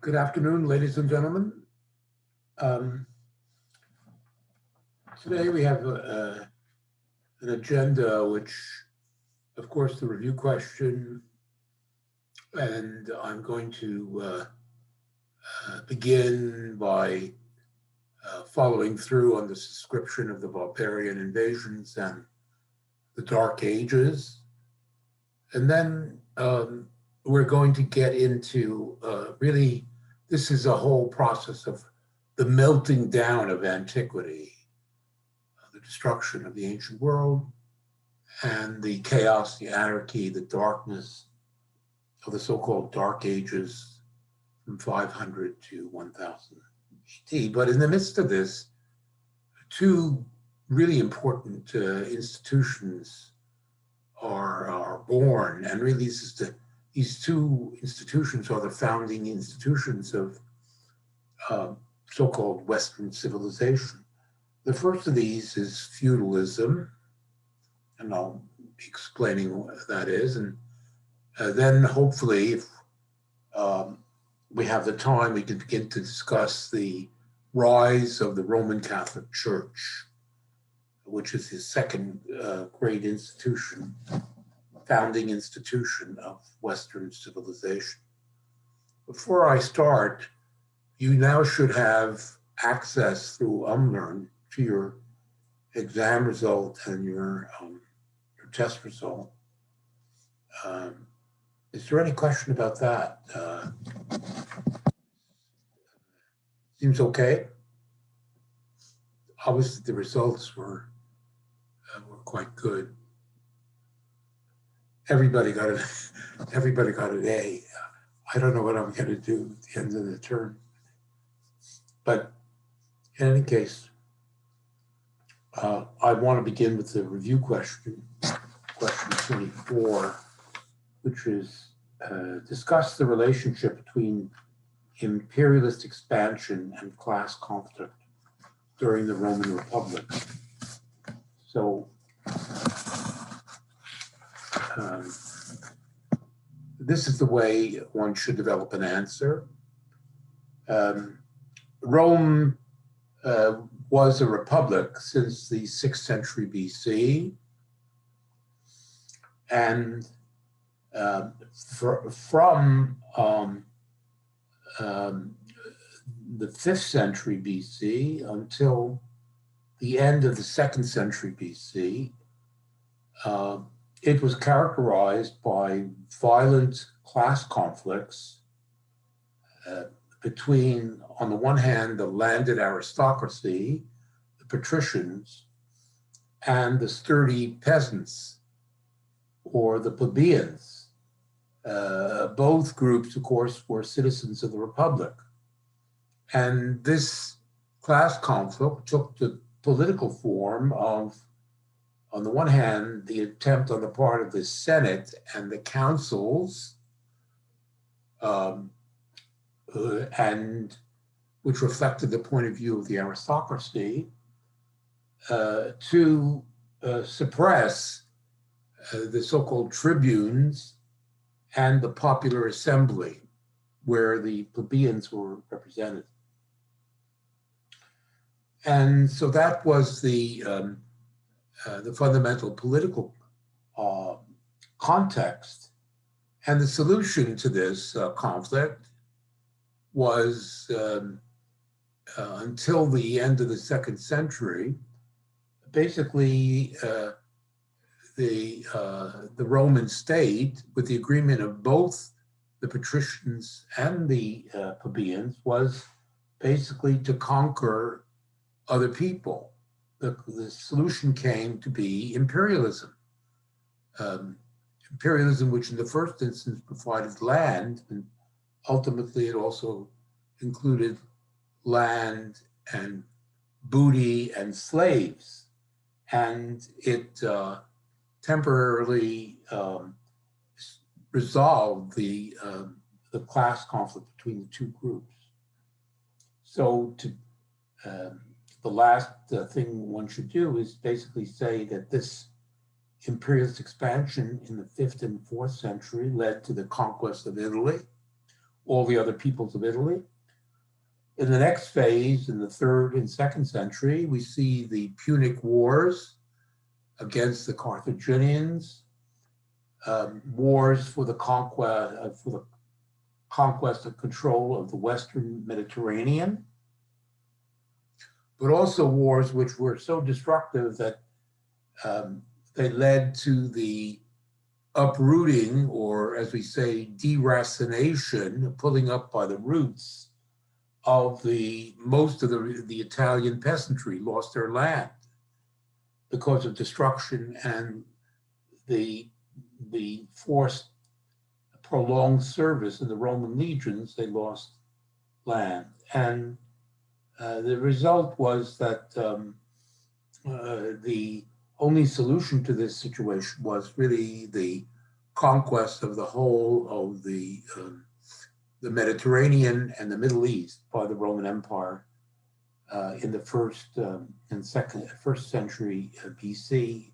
Good afternoon, ladies and gentlemen. Um, Today we have an agenda which, of course, the review question, and I'm going to begin by following through on the description of the barbarian invasions and the Dark Ages. And then we're going to get into really, this is a whole process of the melting down of antiquity, the destruction of the ancient world, and the chaos, the anarchy, the darkness of the so-called Dark Ages from 500 to 1000 AD. But in the midst of this, two really important institutions are born, and really these two institutions are the founding institutions of so-called Western civilization. The first of these is feudalism, and I'll be explaining what that is. And then hopefully, if we have the time, we can begin to discuss the rise of the Roman Catholic Church, which is the second great institution, founding institution of Western civilization. Before I start, you now should have access through Umlearn to your exam result and your test result. Is there any question about that? Seems okay. Obviously, the results were quite good. Everybody got an A. I don't know what I'm going to do at the end of the term, but in any case, I want to begin with the review question 24, which is discuss the relationship between imperialist expansion and class conflict during the Roman Republic. So this is the way one should develop an answer. Rome was a republic since the 6th century BC, and from the 5th century BC until the end of the 2nd century BC, it was characterized by violent class conflicts between, on the one hand, the landed aristocracy, the patricians, and the sturdy peasants, or the plebeians. Both groups, of course, were citizens of the Republic. And this class conflict took the political form of, on the one hand, the attempt on the part of the Senate and the councils, and which reflected the point of view of the aristocracy, to suppress the so-called tribunes and the popular assembly, where the plebeians were represented. And so that was the fundamental political context. And the solution to this conflict was, until the end of the 2nd century, basically the Roman state, with the agreement of both the patricians and the plebeians, was basically to conquer other people. The solution came to be imperialism. Imperialism, which in the first instance provided land, and ultimately it also included land and booty and slaves. And it temporarily resolved the class conflict between the two groups. So the last thing one should do is basically say that this imperialist expansion in the 5th and 4th century led to the conquest of Italy, all the other peoples of Italy. In the next phase, in the 3rd and 2nd century, we see the Punic Wars against the Carthaginians, wars for the conquest and control of the Western Mediterranean, but also wars which were so destructive that they led to the uprooting, or as we say, deracination, pulling up by the roots of most of the Italian peasantry lost their land because of destruction and the forced prolonged service in the Roman legions. They lost land, and the result was that the only solution to this situation was really the conquest of the whole of the Mediterranean and the Middle East by the Roman Empire in the first century BC,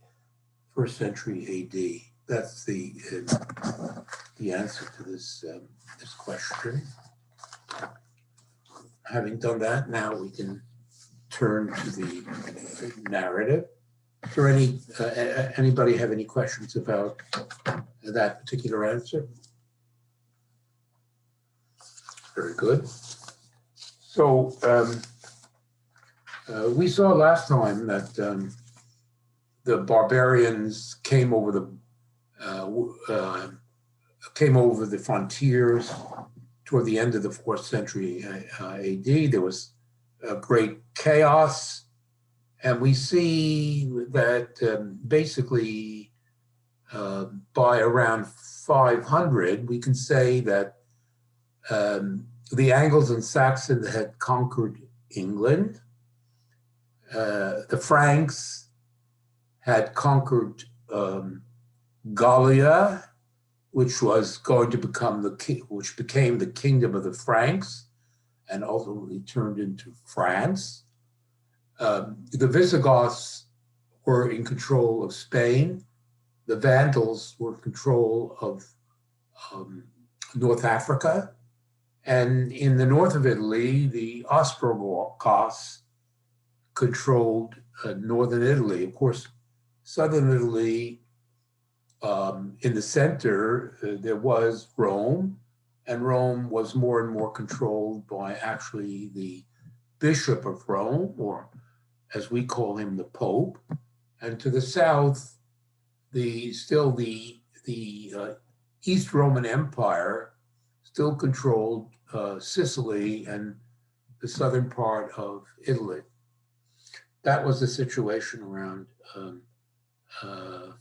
1st century AD. That's the answer to this question. Having done that, now we can turn to the narrative. Is there anybody have any questions about that particular answer? Very good. So we saw last time that the barbarians came over the frontiers toward the end of the 4th century AD. There was a great chaos. And we see that basically by around 500, we can say that the Angles and Saxons had conquered England. The Franks had conquered Gallia, which was going to become which became the Kingdom of the Franks, and ultimately turned into France. The Visigoths were in control of Spain. The Vandals were in control of North Africa. And in the north of Italy, the Ostrogoths controlled northern Italy. Of course, southern Italy, in the center, there was Rome, and Rome was more and more controlled by actually the Bishop of Rome, or as we call him, the Pope. And to the south, the East Roman Empire still controlled Sicily and the southern part of Italy. That was the situation around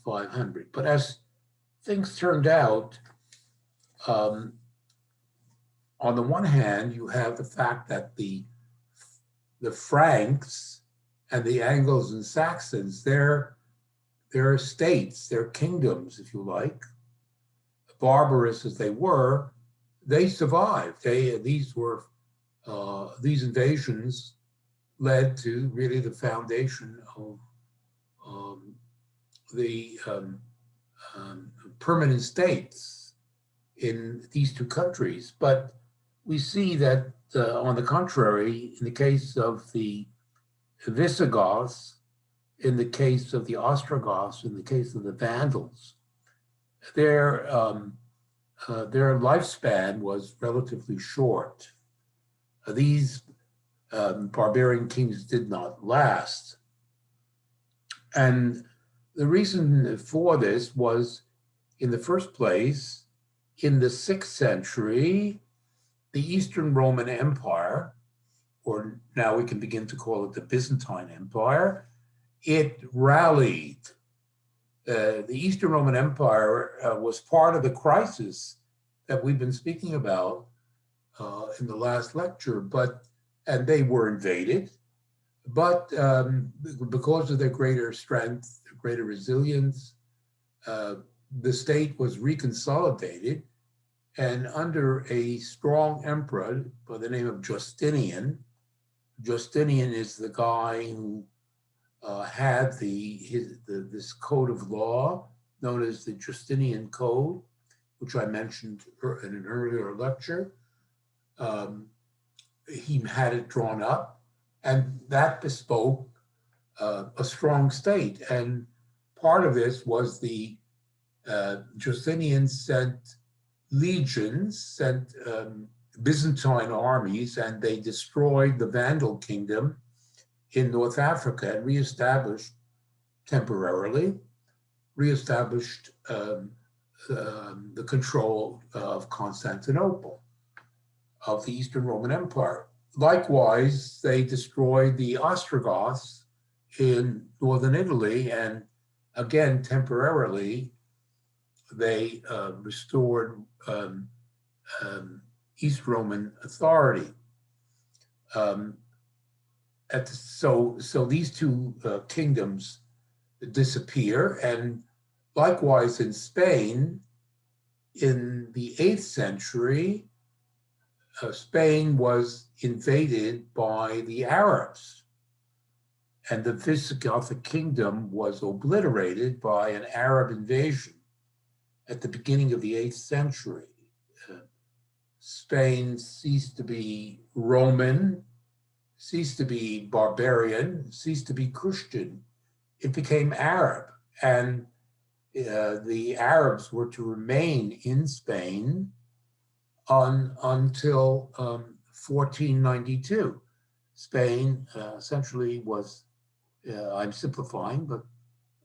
500. But as things turned out, on the one hand, you have the fact that the Franks and the Angles and Saxons, their states, their kingdoms, if you like, barbarous as they were, they survived. These invasions led to really the foundation of the permanent states in these two countries. But we see that, on the contrary, in the case of the Visigoths, in the case of the Ostrogoths, in the case of the Vandals, their lifespan was relatively short. These barbarian kings did not last. And the reason for this was, in the first place, in the 6th century, the Eastern Roman Empire, or now we can begin to call it the Byzantine Empire, it rallied. The Eastern Roman Empire was part of the crisis that we've been speaking about in the last lecture, and they were invaded, but because of their greater strength, greater resilience, the state was reconsolidated, and under a strong emperor by the name of Justinian. Justinian is the guy who had this code of law known as the Justinian Code, which I mentioned in an earlier lecture. Um, he had it drawn up, and that bespoke a strong state. And part of this was the Justinian sent legions, sent Byzantine armies, and they destroyed the Vandal kingdom in North Africa and temporarily reestablished the control of Constantinople, of the Eastern Roman Empire. Likewise, they destroyed the Ostrogoths in northern Italy, and again, temporarily, they restored East Roman authority. So these two kingdoms disappear, and likewise in Spain, in the 8th century, Spain was invaded by the Arabs, and the Visigothic kingdom was obliterated by an Arab invasion at the beginning of the 8th century. Spain ceased to be Roman, ceased to be barbarian, ceased to be Christian. It became Arab, and the Arabs were to remain in Spain until 1492. Spain essentially was, I'm simplifying, but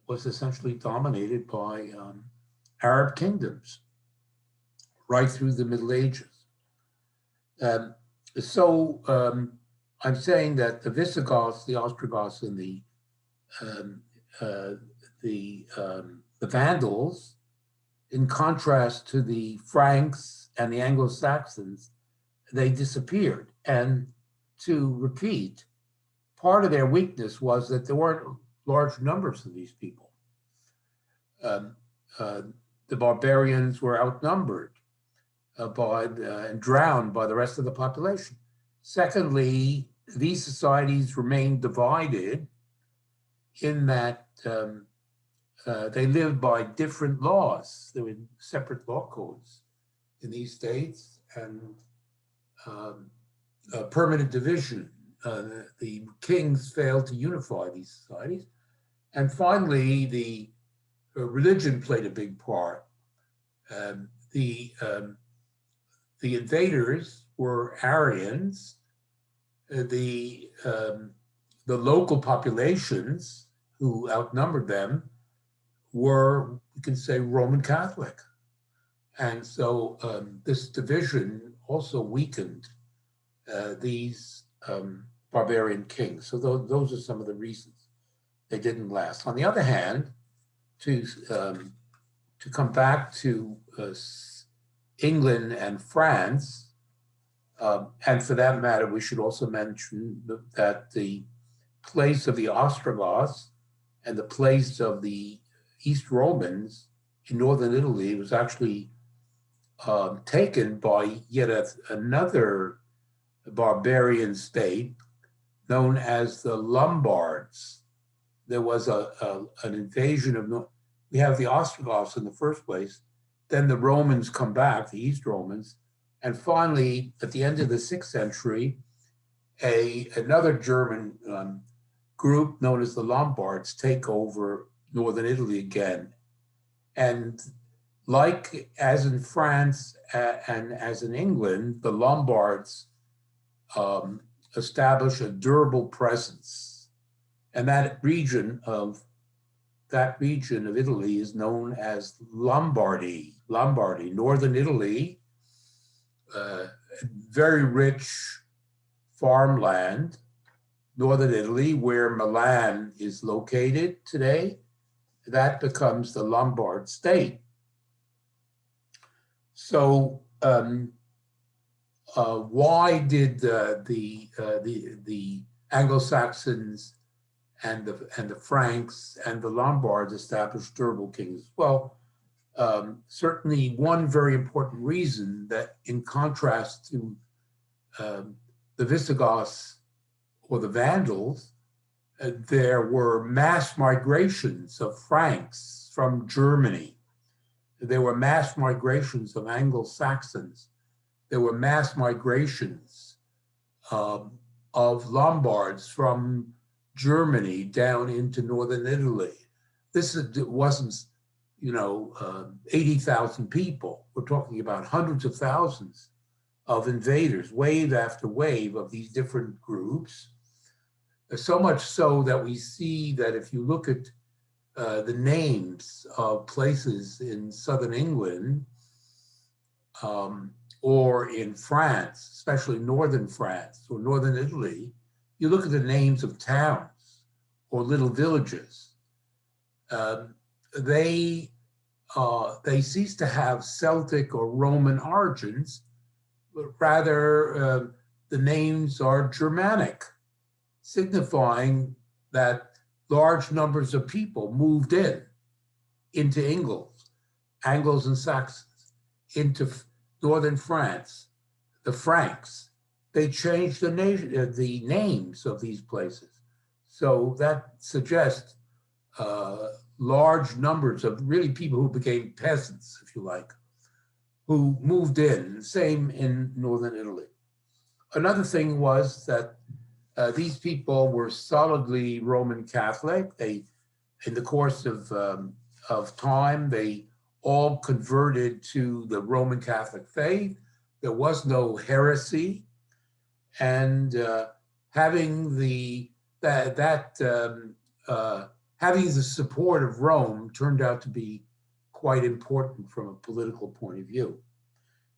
was essentially dominated by Arab kingdoms right through the Middle Ages. I'm saying that the Visigoths, the Ostrogoths, and the Vandals, in contrast to the Franks and the Anglo-Saxons, they disappeared. And to repeat, part of their weakness was that there weren't large numbers of these people. The barbarians were outnumbered and drowned by the rest of the population. Secondly, these societies remained divided in that they lived by different laws. There were separate law codes in these states, and permanent division. The kings failed to unify these societies. And finally, the religion played a big part. The invaders were Arians. The local populations who outnumbered them were, you can say, Roman Catholic. And so this division also weakened these barbarian kings. So those are some of the reasons they didn't last. On the other hand, to come back to England and France, and for that matter, we should also mention that the place of the Ostrogoths and the place of the East Romans in northern Italy was actually taken by yet another barbarian state known as the Lombards. There was an invasion of, we have the Ostrogoths in the first place, then the Romans come back, the East Romans, and finally, at the end of the 6th century, another German group known as the Lombards take over northern Italy again. And like as in France and as in England, the Lombards establish a durable presence. And that region of Italy is known as Lombardy, northern Italy, very rich farmland, northern Italy, where Milan is located today. That becomes the Lombard state. So why did the Anglo-Saxons and the Franks and the Lombards establish durable kings? Well, certainly one very important reason that, in contrast to the Visigoths or the Vandals, there were mass migrations of Franks from Germany. There were mass migrations of Anglo-Saxons there were mass migrations um, of Lombards from Germany down into northern Italy. This wasn't, 80,000 people. We're talking about hundreds of thousands of invaders, wave after wave of these different groups. So much so that we see that if you look at the names of places in southern England or in France, especially northern France or northern Italy, you look at the names of towns or little villages. They cease to have Celtic or Roman origins, but rather the names are Germanic, signifying that large numbers of people moved into Angles and Saxons, into northern France, the Franks. They changed the names of these places. So that suggests large numbers of really people who became peasants, if you like, who moved in, same in northern Italy. Another thing was that these people were solidly Roman Catholic. They, in the course of time, they all converted to the Roman Catholic faith. There was no heresy, and having the having the support of Rome turned out to be quite important from a political point of view.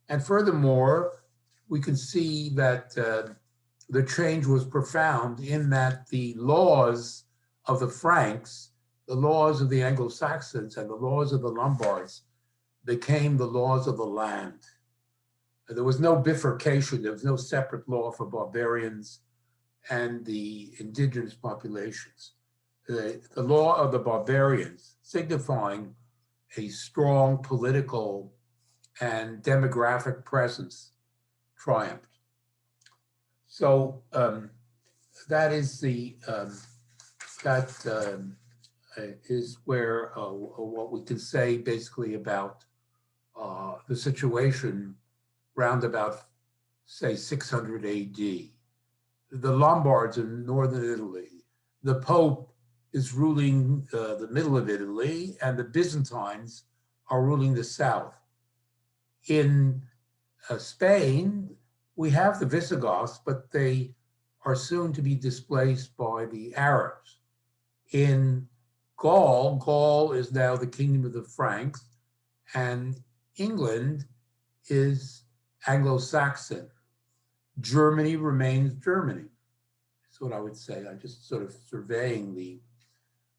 And furthermore, we can see that the change was profound in that the laws of the Franks, the laws of the Anglo-Saxons, and the laws of the Lombards became the laws of the land. There was no bifurcation, there was no separate law for barbarians and the indigenous populations. The law of the barbarians, signifying a strong political and demographic presence, triumphed. So that is is where what we can say basically about the situation round about, say, 600 AD. The Lombards in northern Italy, the Pope is ruling the middle of Italy, and the Byzantines are ruling the south. In Spain, we have the Visigoths, but they are soon to be displaced by the Arabs. In Gaul is now the kingdom of the Franks, and England is Anglo-Saxon. Germany remains Germany. That's what I would say. I'm just sort of surveying the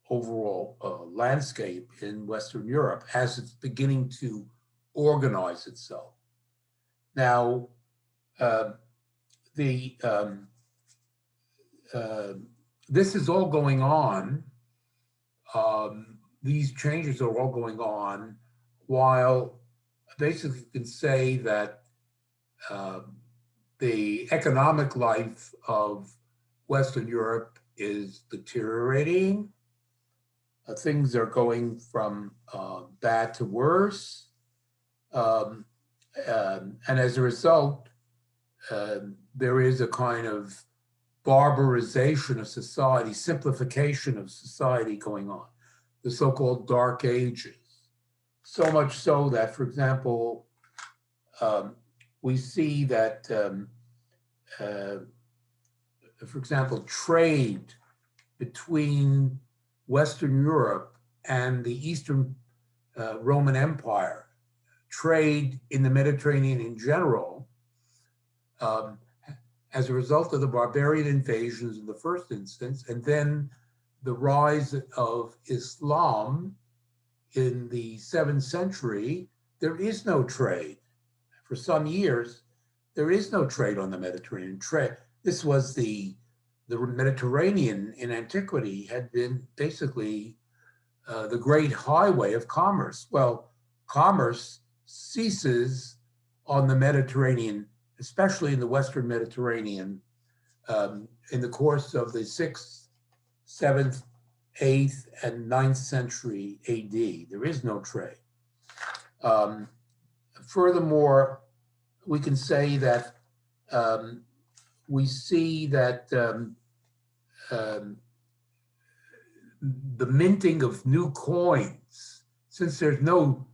overall landscape in Western Europe as it's beginning to organize itself. Now, this is all going on. These changes are all going on while basically you can say that the economic life of Western Europe is deteriorating. Things are going from bad to worse. And as a result, there is a kind of barbarization of society, simplification of society going on, the so-called Dark Ages. So much so that, for example, we see that, for example, trade between Western Europe and the Eastern Roman Empire, trade in the Mediterranean in general, as a result of the barbarian invasions in the first instance, and then the rise of Islam in the 7th century, there is no trade. For some years, there is no trade on the Mediterranean. This was the Mediterranean in antiquity had been basically the great highway of commerce. Well, commerce ceases on the Mediterranean, especially in the Western Mediterranean, in the course of the 6th, 7th, 8th, and 9th century AD. There is no trade. Furthermore, we can say that um, we see that um, the minting of new coins, since there's no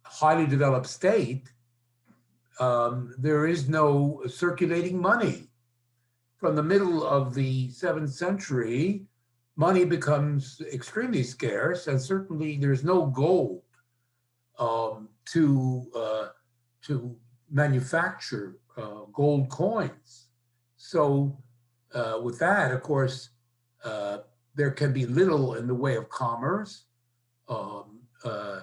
highly developed state, there is no circulating money. From the middle of the 7th century, money becomes extremely scarce, and certainly there's no gold to manufacture gold coins. So with that, of course, there can be little in the way of commerce. Um, uh,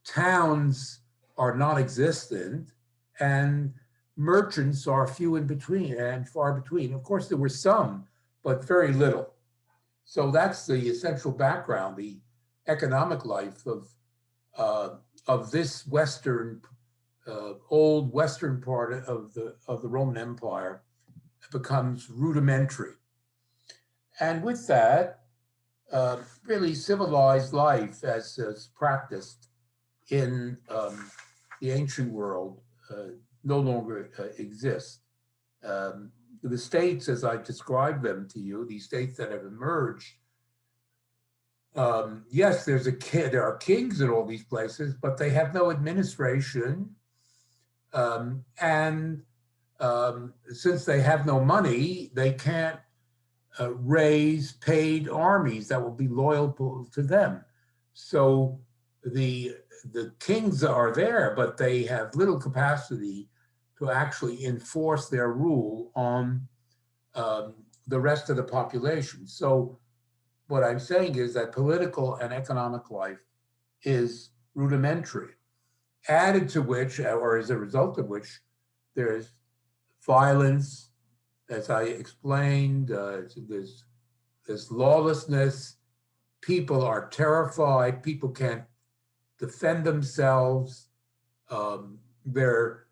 Towns are non-existent, and merchants are few in between and far between. Of course, there were some, but very little. So that's the essential background, the economic life of this old Western part of the Roman Empire becomes rudimentary. And with that, really civilized life as practiced in the ancient world no longer exists. The states, as I described them to you, these states that have emerged, yes, there are kings in all these places, but they have no administration. And since they have no money, they can't raise paid armies that will be loyal to them. So the kings are there, but they have little capacity to actually enforce their rule on the rest of the population. So what I'm saying is that political and economic life is rudimentary, added to which, or as a result of which, there's violence, as I explained, there's lawlessness, people are terrified, people can't defend themselves, they're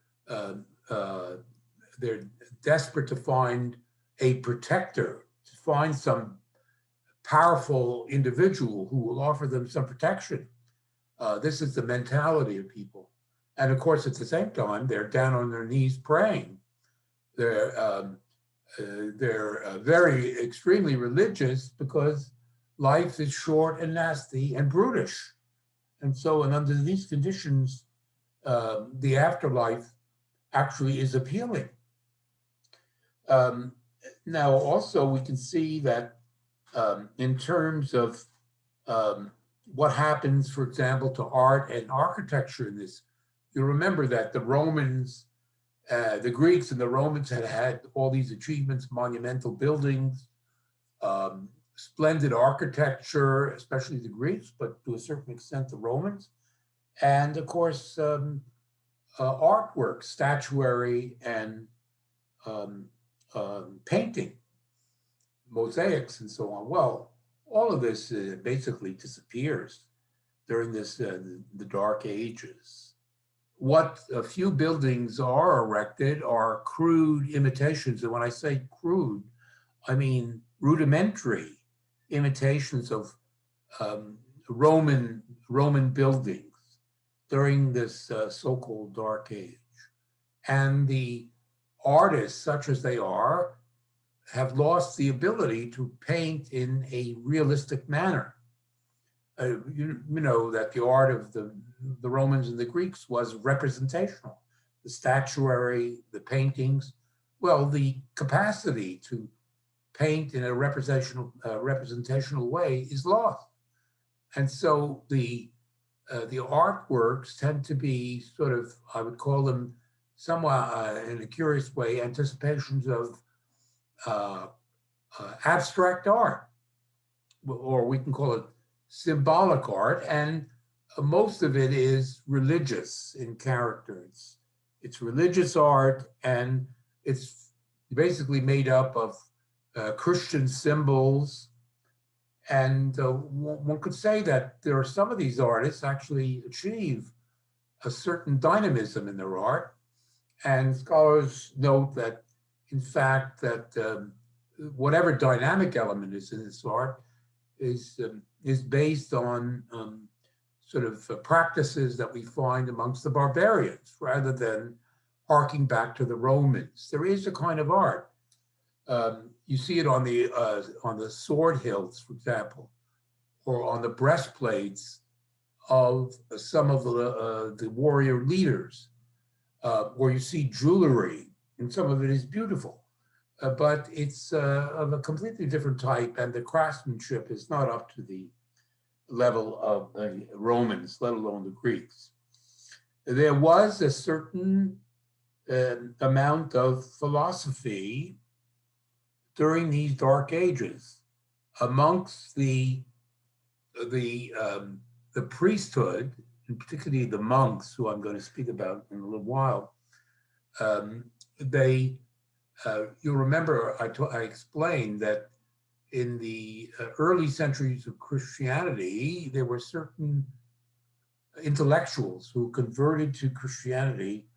desperate to find a protector, to find some powerful individual who will offer them some protection. This is the mentality of people. And of course, at the same time, they're down on their knees praying. They're very extremely religious because life is short and nasty and brutish. And so, and under these conditions, the afterlife actually is appealing. Now, also, we can see that in terms of what happens, for example, to art and architecture in this, you remember that the Romans, the Greeks and the Romans had all these achievements, monumental buildings, splendid architecture, especially the Greeks, but to a certain extent the Romans, and of course artwork, statuary, and painting, mosaics, and so on. Well, all of this basically disappears during the Dark Ages. What a few buildings are erected are crude imitations, and when I say crude, I mean rudimentary imitations of Roman buildings during this so-called Dark Age. And the artists, such as they are, have lost the ability to paint in a realistic manner. You know that the art of the Romans and the Greeks was representational. The statuary, the paintings, well, the capacity to paint in a representational way is lost. And so the artworks tend to be sort of, I would call them somewhat in a curious way, anticipations of abstract art, or we can call it symbolic art, and most of it is religious in character. It's religious art, and it's basically made up of Christian symbols. And one could say that there are some of these artists actually achieve a certain dynamism in their art. And scholars note that, in fact, that whatever dynamic element is in this art is based on sort of practices that we find amongst the barbarians, rather than harking back to the Romans. There is a kind of art. You see it on the sword hilts, for example, or on the breastplates of some of the warrior leaders, where you see jewelry, and some of it is beautiful, but it's of a completely different type, and the craftsmanship is not up to the level of the Romans, let alone the Greeks. There was a certain amount of philosophy during these dark ages amongst the priesthood, and particularly the monks, who I'm going to speak about in a little while. You'll remember I explained that in the early centuries of Christianity, there were certain intellectuals who converted to Christianity,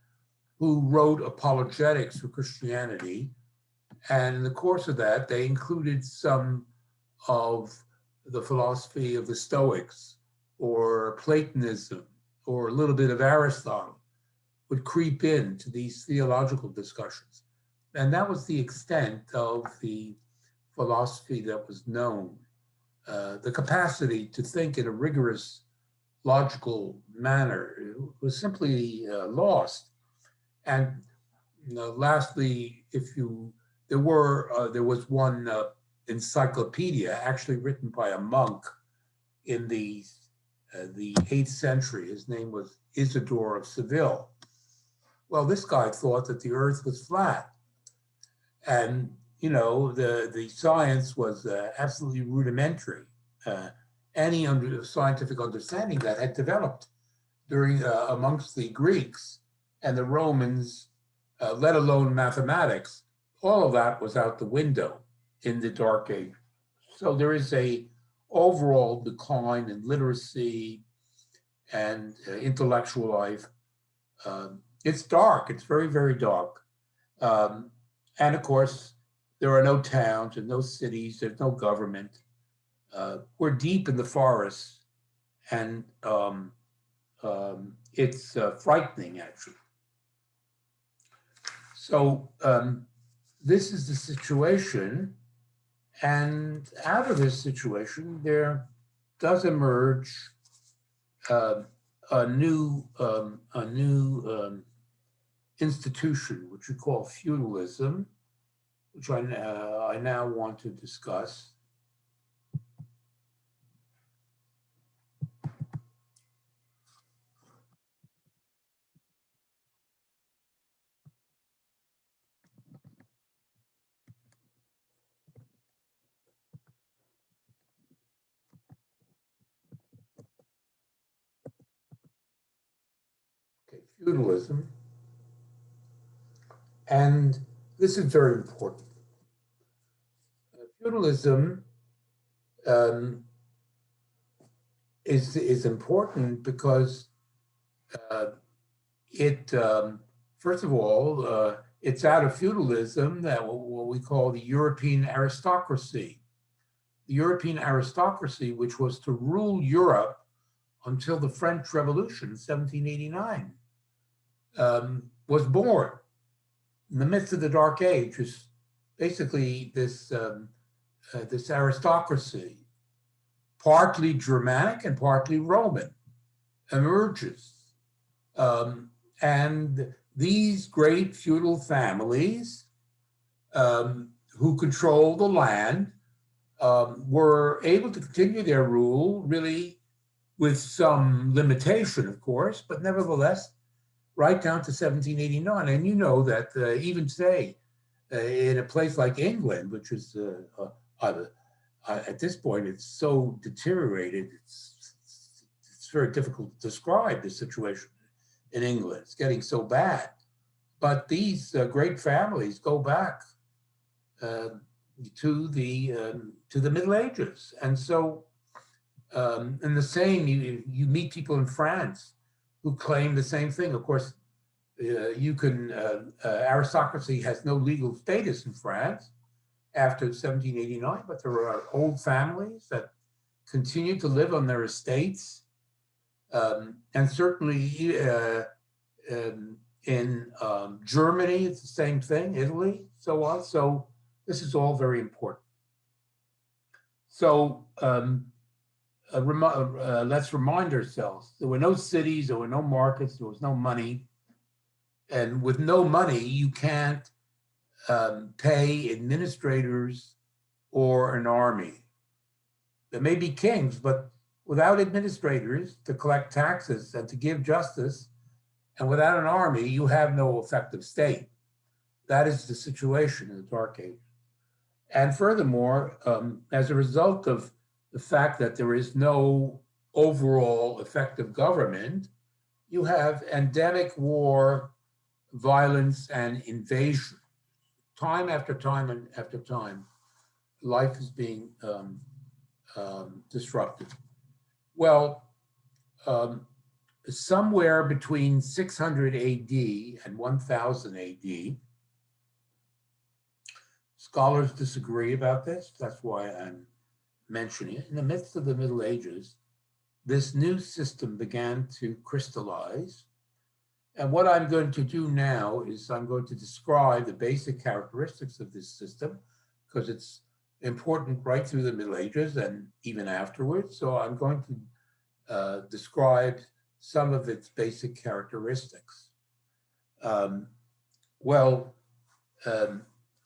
who wrote apologetics for Christianity. And in the course of that, they included some of the philosophy of the Stoics, or Platonism, or a little bit of Aristotle would creep into these theological discussions. And that was the extent of the philosophy that was known. The capacity to think in a rigorous, logical manner was simply lost. And lastly, there was one encyclopedia actually written by a monk in the 8th century. His name was Isidore of Seville. Well, this guy thought that the earth was flat. And, the science was absolutely rudimentary. Any scientific understanding that had developed amongst the Greeks and the Romans, let alone mathematics, all of that was out the window in the Dark Age. So there is a overall decline in literacy and intellectual life. It's dark. It's very, very dark. And of course, there are no towns and no cities. There's no government. We're deep in the forests, and it's frightening, actually. So this is the situation, and out of this situation, there does emerge a new institution, which we call feudalism, which I now want to discuss. Okay, feudalism. And this is very important. Feudalism is important because first of all, it's out of feudalism that what we call the European aristocracy. The European aristocracy, which was to rule Europe until the French Revolution, 1789, was born in the midst of the Dark Age. Is basically this aristocracy, partly Germanic and partly Roman, emerges. And these great feudal families who control the land were able to continue their rule, really with some limitation, of course, but nevertheless, right down to 1789. And you know that even today, in a place like England, which is at this point, it's so deteriorated, it's very difficult to describe the situation in England. It's getting so bad. But these great families go back to the Middle Ages. And so, and the same, you meet people in France who claim the same thing. Of course, aristocracy has no legal status in France after 1789, but there are old families that continue to live on their estates And certainly in Germany, it's the same thing, Italy, so on. So this is all very important. So let's remind ourselves, there were no cities, there were no markets, there was no money. And with no money, you can't pay administrators or an army. There may be kings, but without administrators to collect taxes and to give justice, and without an army, you have no effective state. That is the situation in the Dark Ages. And furthermore, as a result of the fact that there is no overall effective government, you have endemic war, violence, and invasion. Time after time and after time, life is being disrupted. Well, somewhere between 600 AD and 1000 AD, scholars disagree about this. That's why I'm mentioning it. In the midst of the Middle Ages, this new system began to crystallize. And what I'm going to do now is I'm going to describe the basic characteristics of this system, because it's important right through the Middle Ages and even afterwards. So I'm going to describe some of its basic characteristics.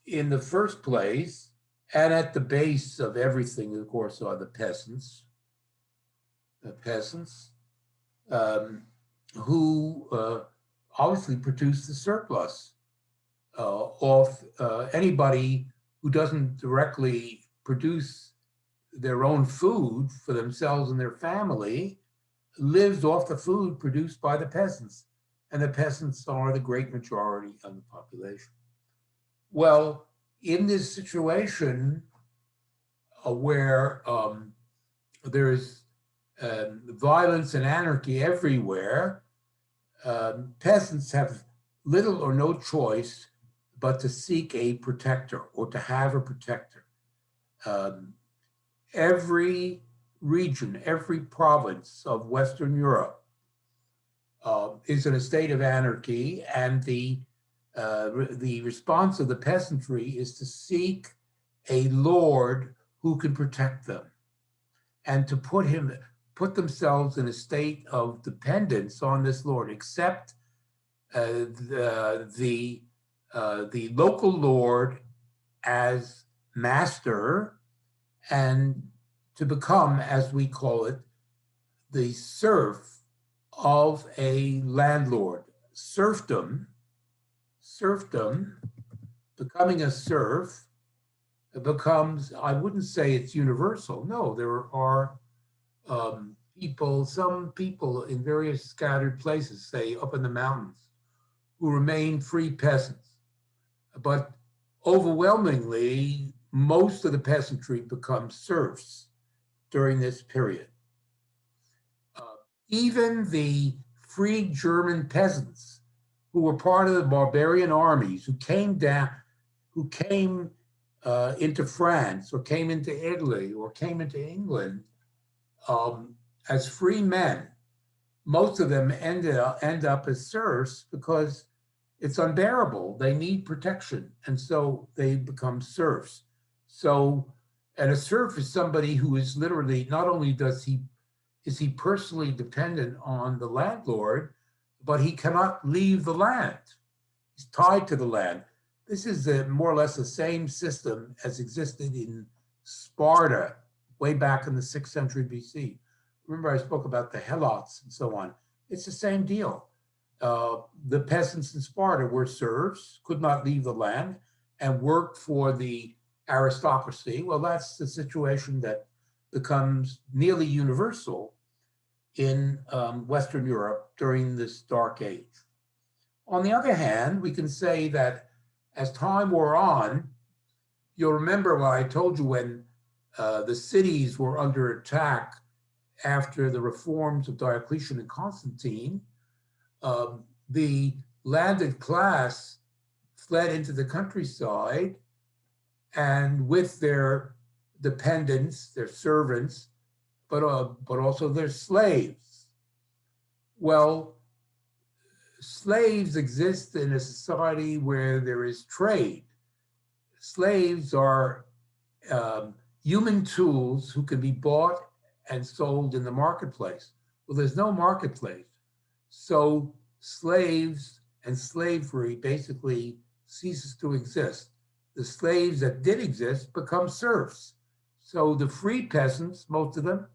In the first place, and at the base of everything, of course, are the peasants. Who obviously produce the surplus of anybody who doesn't directly produce their own food for themselves and their family lives off the food produced by the peasants. And the peasants are the great majority of the population. Well, in this situation where there's violence and anarchy everywhere, peasants have little or no choice but to seek a protector or to have a protector. Every region, every province of Western Europe is in a state of anarchy, and the response of the peasantry is to seek a lord who can protect them and to put themselves in a state of dependence on this lord, accept the local lord as master, and to become, as we call it, the serf of a landlord. Serfdom, becoming a serf becomes, I wouldn't say it's universal. No, there are some people in various scattered places, say up in the mountains, who remain free peasants. But overwhelmingly, most of the peasantry become serfs during this period. Even the free German peasants who were part of the barbarian armies, who came into France or came into Italy or came into England as free men, most of them end up as serfs because it's unbearable. They need protection, and so they become serfs. So, and a serf is somebody who is literally, not only is he personally dependent on the landlord, but he cannot leave the land. He's tied to the land. This is more or less the same system as existed in Sparta way back in the 6th century BC. Remember, I spoke about the helots and so on. It's the same deal. The peasants in Sparta were serfs, could not leave the land, and worked for the aristocracy. Well, that's the situation that becomes nearly universal in Western Europe during this Dark Age. On the other hand, we can say that as time wore on, you'll remember what I told you when the cities were under attack after the reforms of Diocletian and Constantine. The landed class fled into the countryside, and with their dependents, their servants, but also their slaves. Well, slaves exist in a society where there is trade. Slaves are human tools who can be bought and sold in the marketplace. Well, there's no marketplace. So slaves and slavery basically ceases to exist. The slaves that did exist become serfs. So the free peasants, most of them,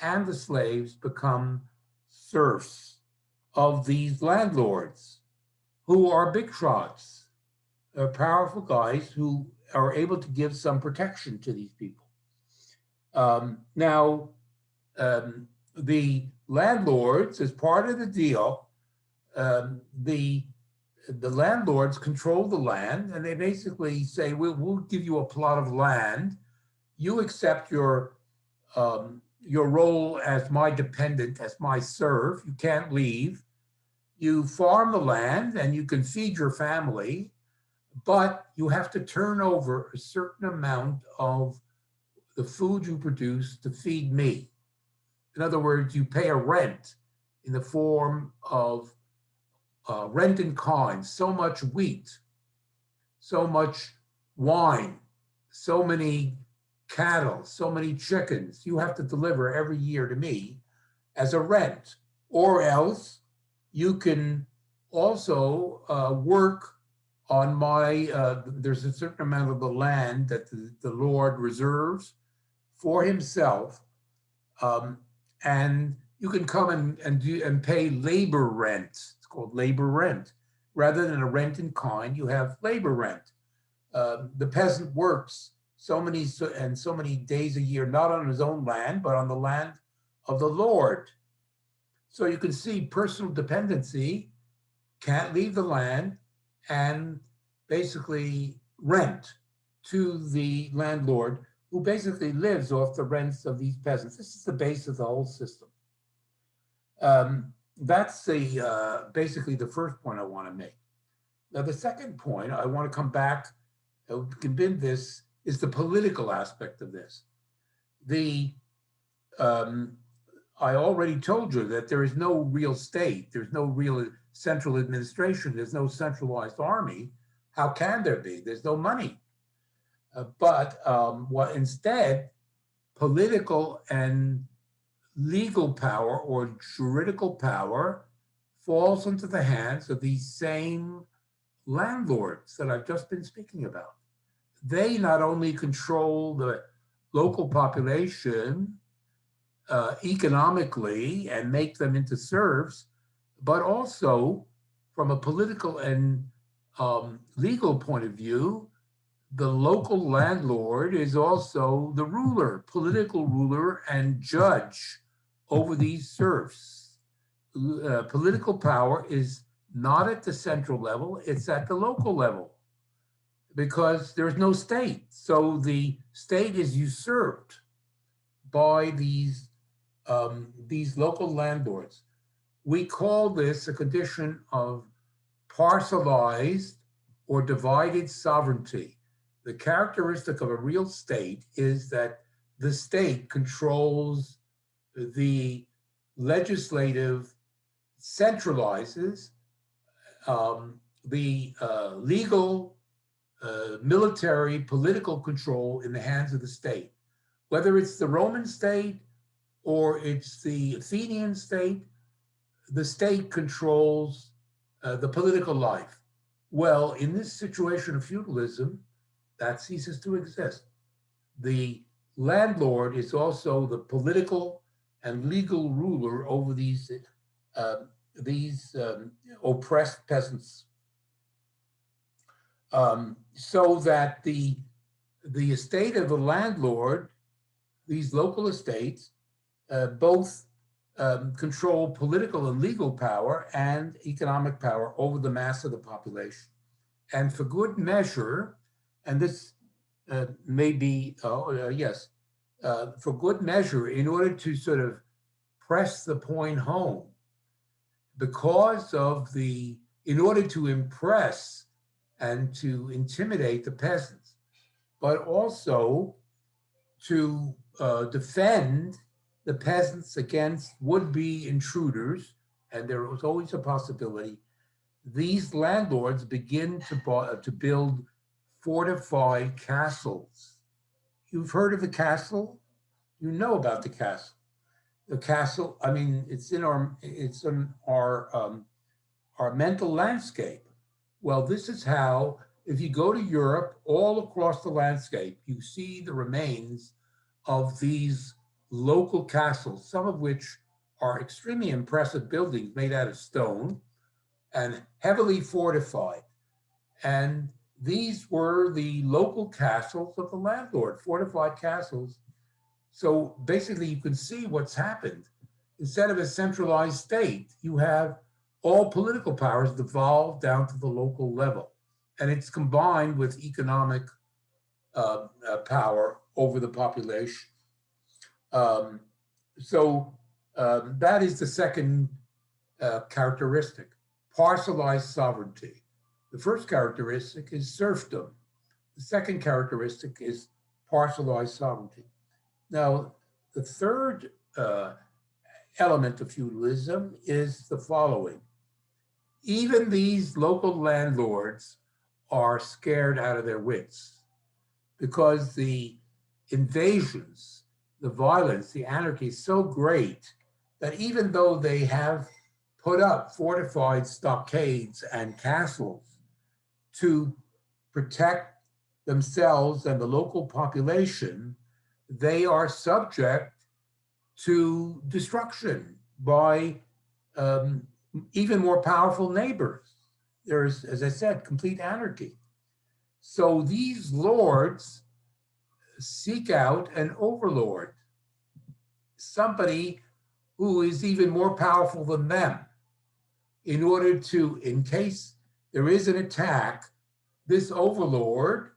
and the slaves become serfs of these landlords who are big shots, powerful guys who are able to give some protection to these people. Now, the landlords, as part of the deal, the landlords control the land, and they basically say, we'll give you a plot of land. You accept your role as my dependent, as my serf. You can't leave. You farm the land, and you can feed your family, but you have to turn over a certain amount of the food you produce to feed me. In other words, you pay a rent in the form of rent in kind, so much wheat, so much wine, so many cattle, so many chickens you have to deliver every year to me as a rent. Or else you can also work on there's a certain amount of the land that the Lord reserves for himself. And you can come and pay labor rent. It's called labor rent. Rather than a rent in kind, you have labor rent. The peasant works so many days a year, not on his own land, but on the land of the Lord. So you can see personal dependency, can't leave the land, and basically rent to the landlord, who basically lives off the rents of these peasants. This is the base of the whole system. That's basically the first point I want to make. Now, the second point I want to come back to convince this is the political aspect of this. I already told you that there is no real state. There's no real central administration. There's no centralized army. How can there be? There's no money. But what instead, political and legal power or juridical power falls into the hands of these same landlords that I've just been speaking about. They not only control the local population economically and make them into serfs, but also from a political and legal point of view, the local landlord is also the ruler, political ruler and judge over these serfs. Political power is not at the central level, it's at the local level because there's no state. So the state is usurped by these local landlords. We call this a condition of parcelized or divided sovereignty. The characteristic of a real state is that the state controls the legislative, centralizes the legal, military, political control in the hands of the state. Whether it's the Roman state or it's the Athenian state, the state controls the political life. Well, in this situation of feudalism, that ceases to exist. The landlord is also the political and legal ruler over these oppressed peasants. So that the estate of the landlord, these local estates, both control political and legal power and economic power over the mass of the population. And for good measure, and this may be, yes, for good measure, in order to sort of press the point home, in order to impress and to intimidate the peasants, but also to defend the peasants against would-be intruders and there was always a possibility, these landlords begin to build fortified castles. You've heard of the castle? You know about the castle. The castle, I mean, it's in our mental landscape. Well, this is how, if you go to Europe, all across the landscape, you see the remains of these local castles, some of which are extremely impressive buildings made out of stone and heavily fortified. And these were the local castles of the landlord, fortified castles. So basically, you can see what's happened. Instead of a centralized state, you have all political powers devolve down to the local level. And it's combined with economic power over the population. Um, so that is the second characteristic, parcelized sovereignty. The first characteristic is serfdom. The second characteristic is parcelized sovereignty. Now, the third element of feudalism is the following. Even these local landlords are scared out of their wits because the invasions, the violence, the anarchy is so great that even though they have put up fortified stockades and castles to protect themselves and the local population, they are subject to destruction by even more powerful neighbors. There's, as I said, complete anarchy. So these lords seek out an overlord, somebody who is even more powerful than them, in order to, in case there is an attack, this overlord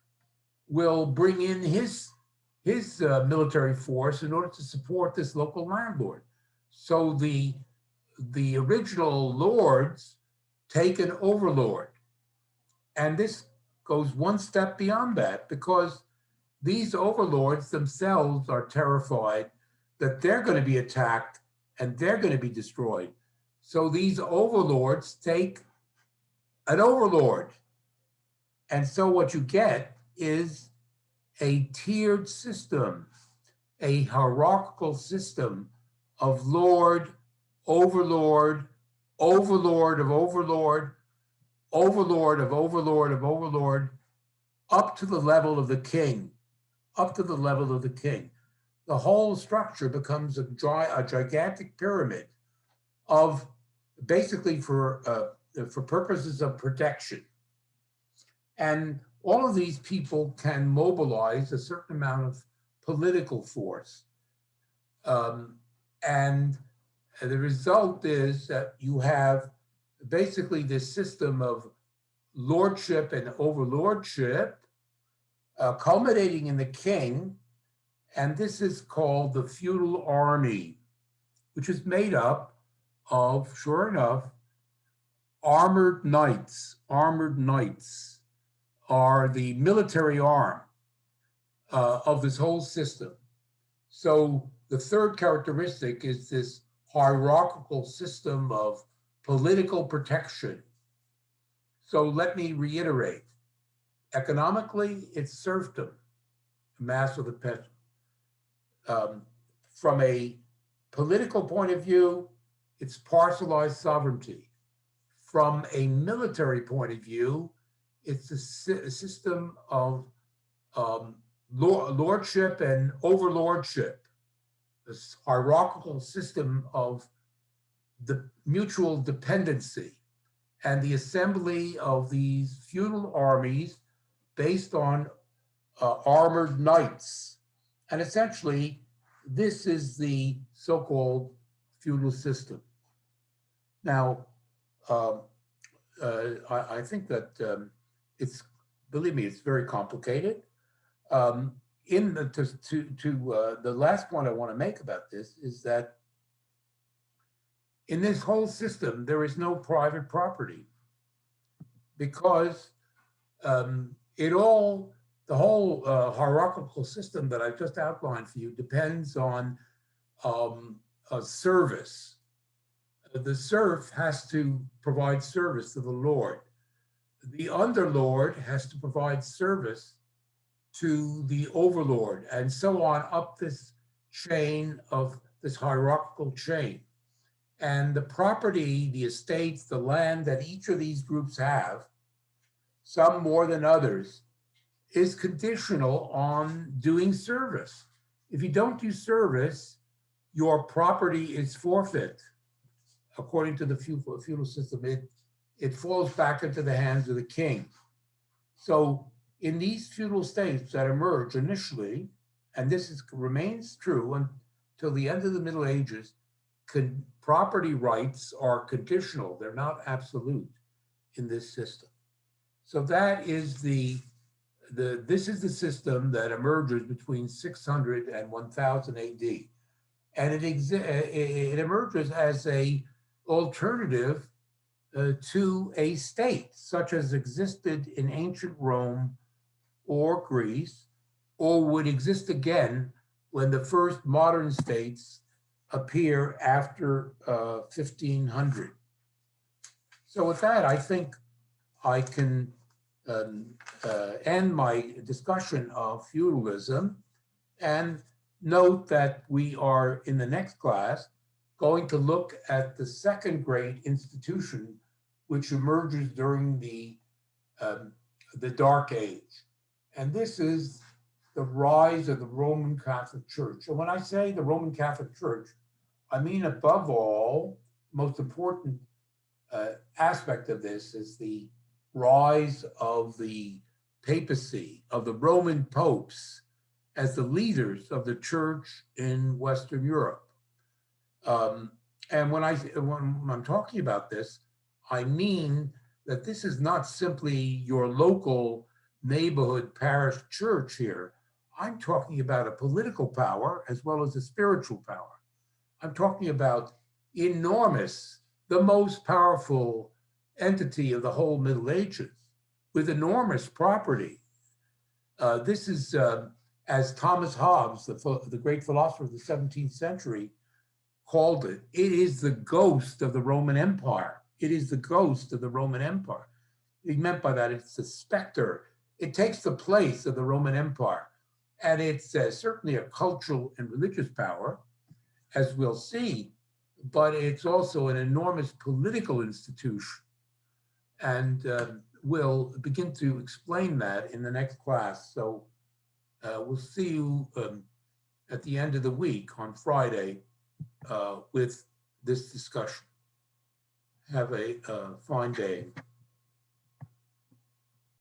will bring in his military force in order to support this local landlord. So the original lords take an overlord. And this goes one step beyond that, because these overlords themselves are terrified that they're going to be attacked and they're going to be destroyed. So these overlords take an overlord. And so what you get is a tiered system, a hierarchical system of lord, overlord, overlord of overlord, overlord of overlord of overlord, up to the level of the king, up to the level of the king. The whole structure becomes a gigantic pyramid of basically for purposes of protection. And all of these people can mobilize a certain amount of political force. And the result is that you have basically this system of lordship and overlordship culminating in the king. And this is called the feudal army, which is made up of, sure enough, armored knights. Armored knights are the military arm of this whole system. So the third characteristic is this hierarchical system of political protection. So let me reiterate. Economically, it's serfdom, mass of the peasant. From a political point of view, it's parcelized sovereignty. From a military point of view, it's a system of lordship and overlordship, this hierarchical system of the mutual dependency and the assembly of these feudal armies based on armored knights. And essentially, this is the so-called feudal system. Now, I think that it's, believe me, it's very complicated. In the the last point I want to make about this is that in this whole system there is no private property, because the whole hierarchical system that I've just outlined for you depends on a service. The serf has to provide service to the lord. The underlord has to provide service to the overlord, and so on up this chain of this hierarchical chain. And the property, the estates, the land that each of these groups have, some more than others, is conditional on doing service. If you don't do service, your property is forfeit. According to the feudal system, it falls back into the hands of the king. So in these feudal states that emerge initially, and remains true until the end of the Middle Ages, property rights are conditional. They're not absolute in this system. So that is this is the system that emerges between 600 and 1000 AD. And it emerges as a alternative to a state such as existed in ancient Rome or Greece, or would exist again when the first modern states appear after 1500. So with that, I think I can end my discussion of feudalism and note that we are, in the next class, going to look at the second great institution which emerges during the Dark Age. And this is the rise of the Roman Catholic Church. And when I say the Roman Catholic Church, I mean, above all, most important aspect of this is the rise of the papacy, of the Roman popes, as the leaders of the church in Western Europe. And when I'm talking about this, I mean that this is not simply your local neighborhood parish church here. I'm talking about a political power as well as a spiritual power. I'm talking about enormous, the most powerful entity of the whole Middle Ages, with enormous property. This is, as Thomas Hobbes, the great philosopher of the 17th century, called it, it is the ghost of the Roman Empire. It is the ghost of the Roman Empire. He meant by that, it's the specter. It takes the place of the Roman Empire. And it's certainly a cultural and religious power, as we'll see, but it's also an enormous political institution. And we'll begin to explain that in the next class. So we'll see you at the end of the week on Friday with this discussion. Have a fine day.